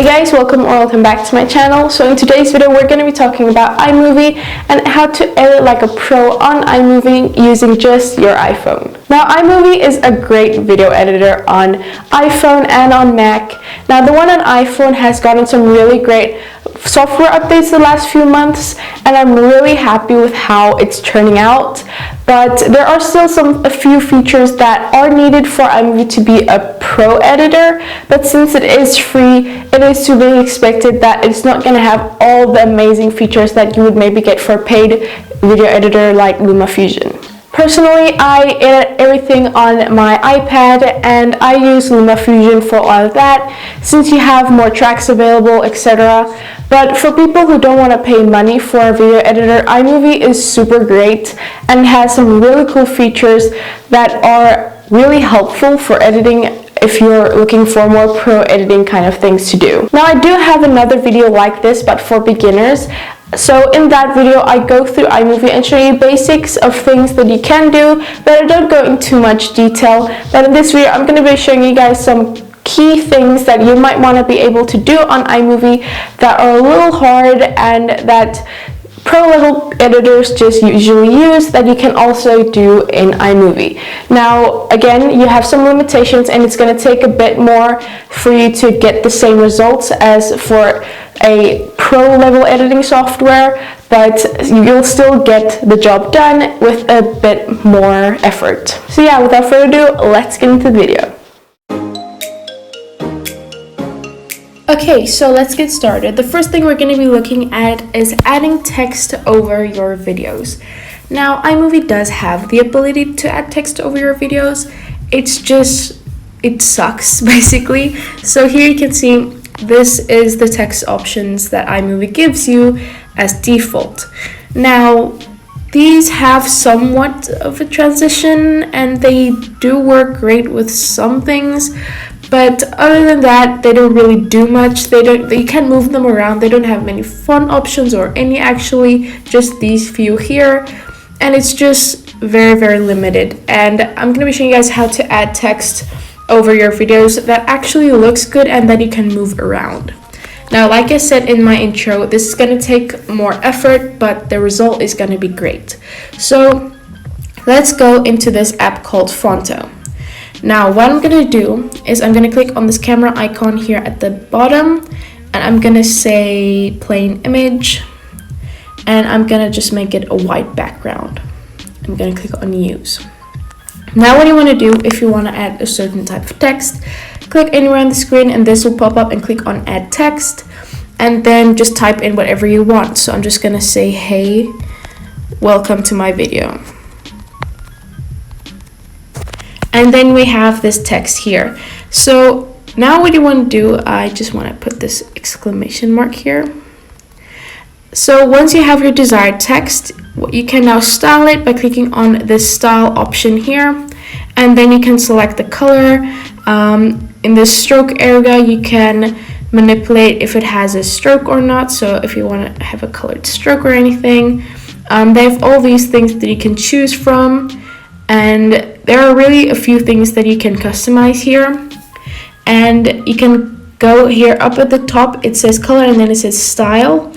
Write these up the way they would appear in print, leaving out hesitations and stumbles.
Hey guys, welcome back to my channel. So in today's video we're going to be talking about iMovie and how to edit like a pro on iMovie using just your iPhone. Now iMovie is a great video editor on iPhone and on Mac. Now the one on iPhone has gotten some really great software updates the last few months and I'm really happy with how it's turning out, but there are still a few features that are needed for iMovie to be a pro editor. But since it is free, it is to be expected that it's not going to have all the amazing features that you would maybe get for a paid video editor like LumaFusion. Personally, I edit everything on my iPad and I use LumaFusion for all of that since you have more tracks available, etc. But for people who don't want to pay money for a video editor, iMovie is super great and has some really cool features that are really helpful for editing if you're looking for more pro editing kind of things to do. Now I do have another video like this but for beginners. So in that video I go through iMovie and show you basics of things that you can do, but I don't go into too much detail. But in this video I'm going to be showing you guys some key things that you might want to be able to do on iMovie that are a little hard and that pro level editors just usually use that you can also do in iMovie. Now again, you have some limitations and it's going to take a bit more for you to get the same results as for a pro level editing software, but you'll still get the job done with a bit more effort. So yeah, without further ado, let's get into the video. Okay, so let's get started. The first thing we're going to be looking at is adding text over your videos. Now, iMovie does have the ability to add text over your videos. It sucks, basically. So here you can see this is the text options that iMovie gives you as default. Now, these have somewhat of a transition and they do work great with some things. But other than that, they don't really do much. You can't move them around. They don't have many font options or any actually, just these few here. And it's just very, very limited. And I'm going to be showing you guys how to add text over your videos that actually looks good and that you can move around. Now, like I said in my intro, this is going to take more effort, but the result is going to be great. So let's go into this app called Fonto. Now what I'm going to do is I'm going to click on this camera icon here at the bottom and I'm going to say plain image and I'm going to just make it a white background. I'm going to click on use. Now what you want to do if you want to add a certain type of text, click anywhere on the screen and this will pop up and click on add text and then just type in whatever you want. So I'm just going to say, hey, welcome to my video. And then we have this text here. So now what you want to do, I just want to put this exclamation mark here. So once you have your desired text, you can now style it by clicking on this style option here. And then you can select the color. In this stroke area, you can manipulate if it has a stroke or not. So if you want to have a colored stroke or anything. They have all these things that you can choose from. And there are really a few things that you can customize here. And you can go here up at the top, it says color and then it says style.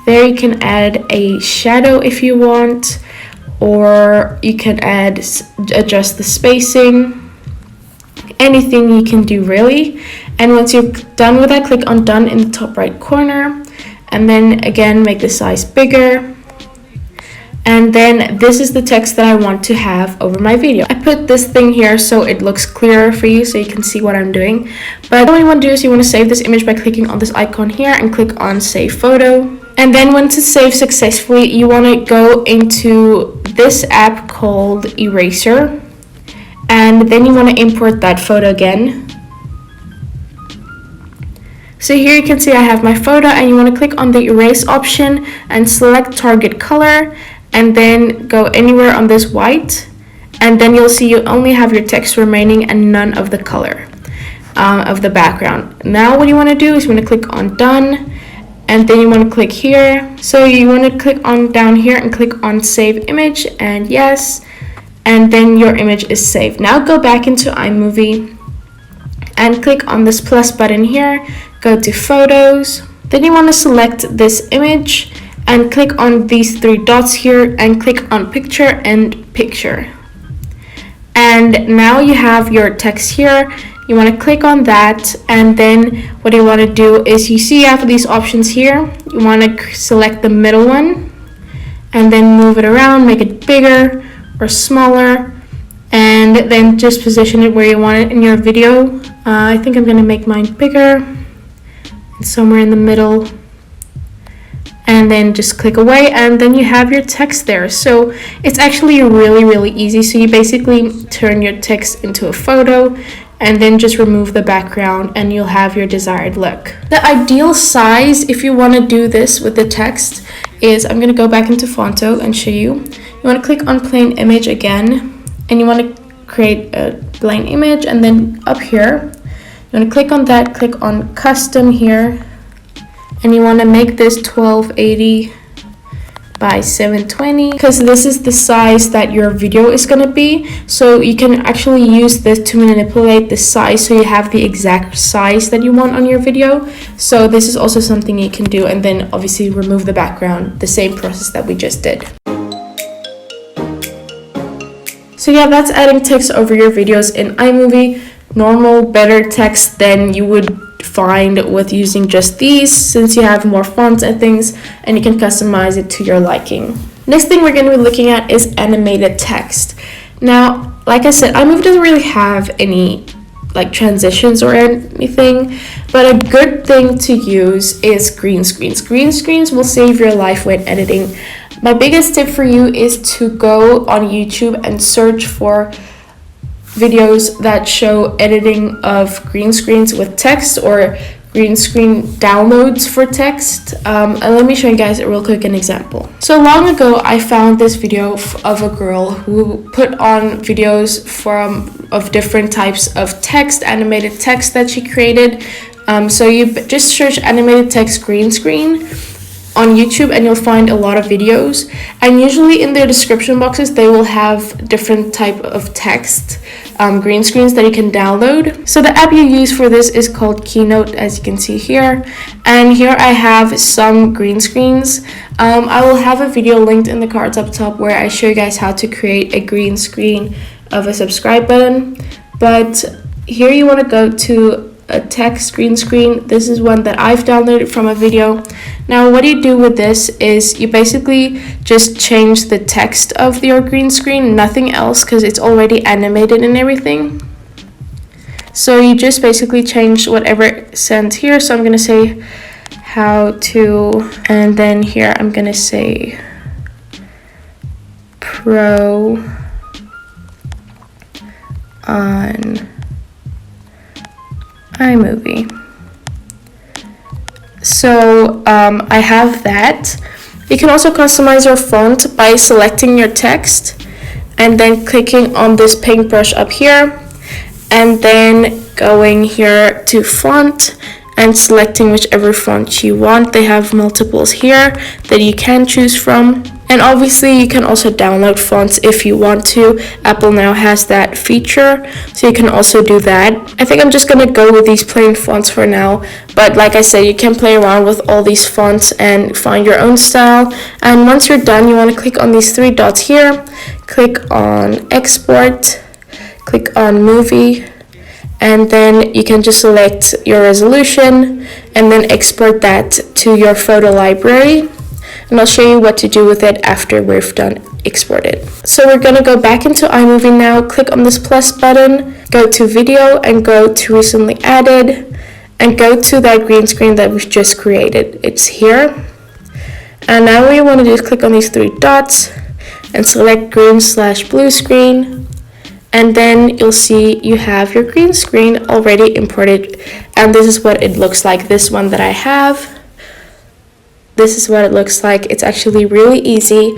There you can add a shadow if you want, or you can adjust the spacing. Anything you can do really. And once you're done with that, click on done in the top right corner. And then again, make the size bigger. And then this is the text that I want to have over my video. I put this thing here so it looks clearer for you so you can see what I'm doing. But what you want to do is you want to save this image by clicking on this icon here and click on save photo. And then once it's saved successfully, you want to go into this app called Eraser. And then you want to import that photo again. So here you can see I have my photo and you want to click on the erase option and select target color. And then go anywhere on this white and then you'll see you only have your text remaining and none of the color of the background. Now what you want to do is you want to click on done and then you want to click here. So you want to click on down here and click on save image and yes, and then your image is saved. Now go back into iMovie and click on this plus button here go to photos. Then you want to select this image and click on these three dots here and click on picture and picture. And now you have your text here. You want to click on that, and then what you want to do is, you see you have these options here. You want to select the middle one and then move it around, make it bigger or smaller, and then just position it where you want it in your video. I think I'm going to make mine bigger, somewhere in the middle, and then just click away, and then you have your text there. So it's actually really easy. So you basically turn your text into a photo and then just remove the background and you'll have your desired look. The ideal size, if you want to do this with the text, is, I'm going to go back into Fonto and show you. You want to click on plain image again, and you want to create a plain image, and then up here you want to click on that, click on custom here, and you want to make this 1280 by 720, because this is the size that your video is going to be. So you can actually use this to manipulate the size so you have the exact size that you want on your video. So this is also something you can do, and then obviously remove the background, the same process that we just did. So yeah, that's adding text over your videos in iMovie. Normal, better text than you would find with using just these, since you have more fonts and things, and you can customize it to your liking. Next thing we're going to be looking at is animated text. Now, like I said, iMovie doesn't really have any like transitions or anything, but a good thing to use is green screens. Green screens will save your life when editing. My biggest tip for you is to go on YouTube and search for videos that show editing of green screens with text, or green screen downloads for text. And let me show you guys a real quick an example. So long ago I found this video of a girl who put on videos of different types of text, animated text that she created. So you just search animated text green screen on YouTube and you'll find a lot of videos, and usually in their description boxes they will have different type of text green screens that you can download. So the app you use for this is called Keynote, as you can see here, and here I have some green screens. I will have a video linked in the cards up top where I show you guys how to create a green screen of a subscribe button. But here you want to go to a text green screen. This is one that I've downloaded from a video. Now what you do with this is you basically just change the text of your green screen, nothing else, because it's already animated and everything. So you just basically change whatever it sends here. So I'm going to say how to, and then here I'm going to say pro on iMovie. So I have that. You can also customize your font by selecting your text and then clicking on this paintbrush up here, and then going here to font and selecting whichever font you want. They have multiples here that you can choose from. And obviously you can also download fonts if you want to. Apple now has that feature, so you can also do that. I think I'm just gonna go with these plain fonts for now, but like I said, you can play around with all these fonts and find your own style. And once you're done, you want to click on these three dots here, click on export, click on movie, and then you can just select your resolution and then export that to your photo library. And I'll show you what to do with it after we've done export it. So we're gonna go back into iMovie now, click on this plus button, go to video and go to recently added, and go to that green screen that we've just created. It's here. And now what you wanna do is click on these three dots and select green/blue screen. And then you'll see you have your green screen already imported. And this is what it looks like, this one that I have. This is what it looks like. It's actually really easy,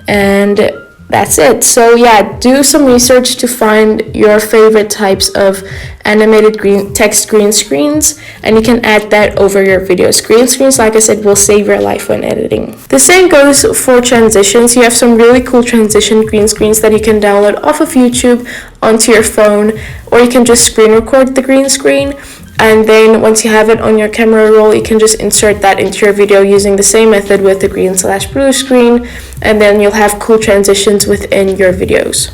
and that's it. So yeah, do some research to find your favorite types of animated text green screens, and you can add that over your videos. Green screens, like I said, will save your life when editing. The same goes for transitions. You have some really cool transition green screens that you can download off of YouTube onto your phone, or you can just screen record the green screen. And then once you have it on your camera roll, you can just insert that into your video using the same method with the green/blue screen, and then you'll have cool transitions within your videos.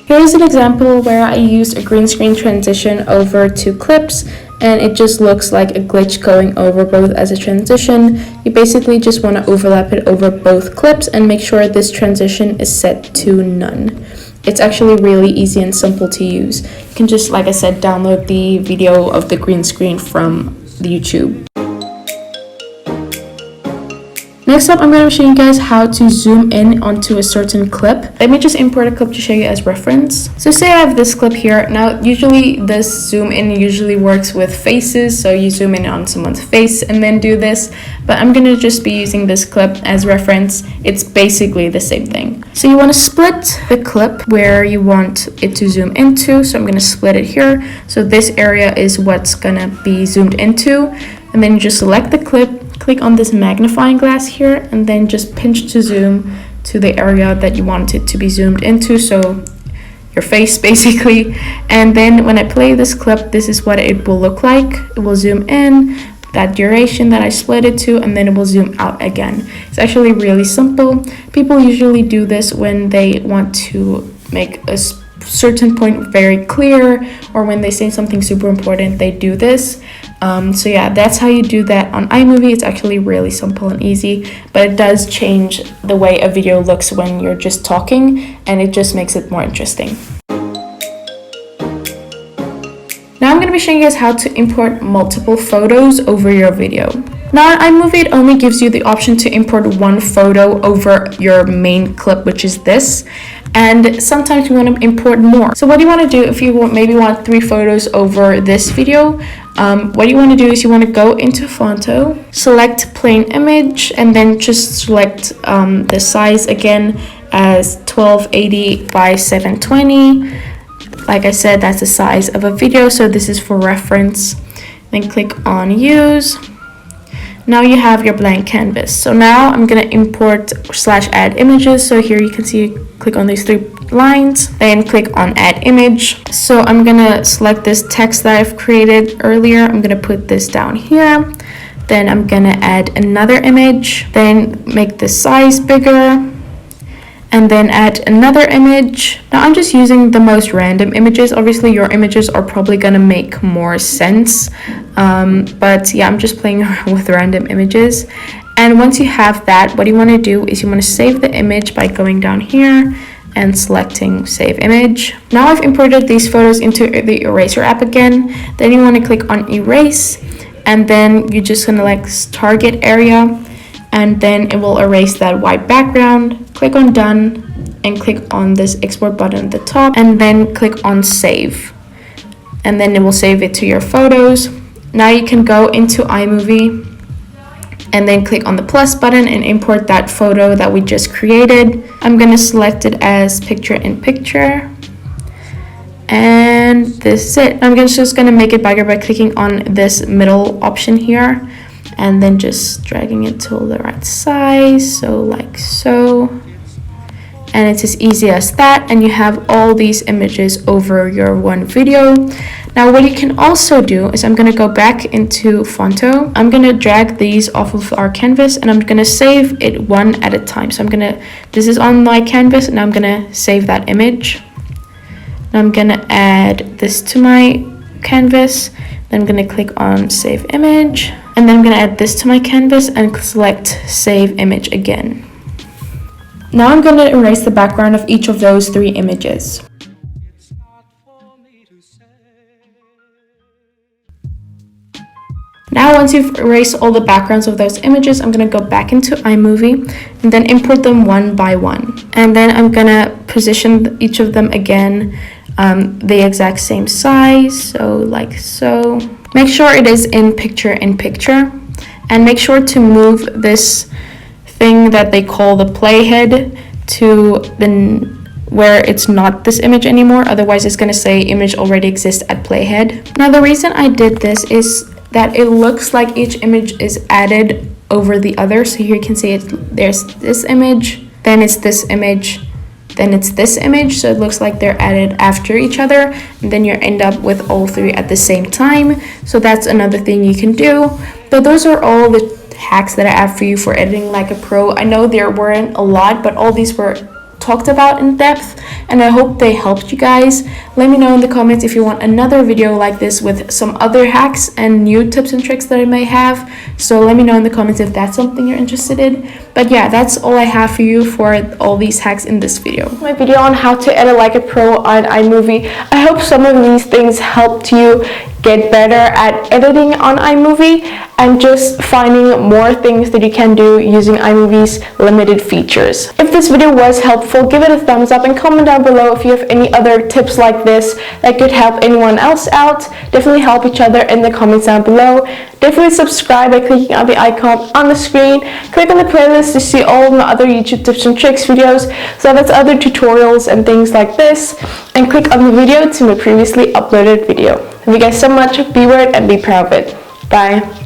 Here's an example where I used a green screen transition over two clips, and it just looks like a glitch going over both as a transition. You basically just want to overlap it over both clips and make sure this transition is set to none. It's actually really easy and simple to use. You can just, like I said, download the video of the green screen from the YouTube. Next up, I'm going to show you guys how to zoom in onto a certain clip. Let me just import a clip to show you as reference. So say I have this clip here. Now, usually this zoom in usually works with faces. So you zoom in on someone's face and then do this. But I'm going to just be using this clip as reference. It's basically the same thing. So you want to split the clip where you want it to zoom into. So I'm going to split it here. So this area is what's going to be zoomed into. And then you just select the clip. Click on this magnifying glass here and then just pinch to zoom to the area that you want it to be zoomed into, so your face basically. And then when I play this clip, this is what it will look like. It will zoom in that duration that I split it to, and then it will zoom out again. It's actually really simple. People usually do this when they want to make a certain point very clear, or when they say something super important, they do this. So yeah, that's how you do that on iMovie. It's actually really simple and easy, but it does change the way a video looks when you're just talking, and it just makes it more interesting. Now I'm going to be showing you guys how to import multiple photos over your video. Now on iMovie, it only gives you the option to import one photo over your main clip, which is this. And sometimes you want to import more. So what you want to do if you maybe want 3 photos over this video, what you want to do is you want to go into Fonto, select plain image, and then just select the size again as 1280 by 720. Like I said, that's the size of a video, so this is for reference. Then click on use. Now you have your blank canvas. So now I'm going to import/add images. So here you can see, click on these 3 lines, then click on add image. So I'm going to select this text that I've created earlier. I'm going to put this down here. Then I'm going to add another image, then make the size bigger, and then add another image. Now I'm just using the most random images. Obviously your images are probably gonna make more sense, but yeah, I'm just playing around with random images. And once you have that, what you want to do is you want to save the image by going down here and selecting save image. Now I've imported these photos into the eraser app again. Then you want to click on erase, and then you're just gonna like target area, and then it will erase that white background. Click on done and click on this export button at the top, and then click on save, and then it will save it to your photos. Now you can go into iMovie and then click on the plus button and import that photo that we just created. I'm gonna select it as picture in picture, and this is it. I'm just gonna make it bigger by clicking on this middle option here, and then just dragging it to the right size, so like so. And it's as easy as that, and you have all these images over your one video. Now what you can also do is I'm going to go back into Fonto. I'm going to drag these off of our canvas, and I'm going to save it one at a time. So this is on my canvas, and I'm going to save that image. Now I'm going to add this to my canvas. Then I'm going to click on save image, and then I'm going to add this to my canvas and select save image again. Now I'm going to erase the background of each of those 3 images. Now once you've erased all the backgrounds of those images, I'm going to go back into iMovie and then import them one by one. And then I'm going to position each of them again the exact same size, so like so. Make sure it is in picture, and make sure to move this thing that they call the playhead to where it's not this image anymore. Otherwise it's going to say image already exists at playhead. Now the reason I did this is that it looks like each image is added over the other. So here you can see there's this image, then it's this image, then it's this image, so it looks like they're added after each other, and then you end up with all three at the same time. So that's another thing you can do. But those are all the hacks that I have for you for editing like a pro. I know there weren't a lot, but all these were talked about in depth, and I hope they helped you guys. Let me know in the comments if you want another video like this with some other hacks and new tips and tricks that I may have. So let me know in the comments if that's something you're interested in. But yeah, that's all I have for you for all these hacks in this video. My video on how to edit like a pro on iMovie. I hope some of these things helped you get better at editing on iMovie and just finding more things that you can do using iMovie's limited features. If this video was helpful, give it a thumbs up and comment down below if you have any other tips like this that could help anyone else out. Definitely help each other in the comments down below. Definitely subscribe by clicking on the icon on the screen. Click on the playlist to see all of my other YouTube tips and tricks videos, so that's other tutorials and things like this. And click on the video to my previously uploaded video. Thank you guys so much. Be weird and be proud of it. Bye.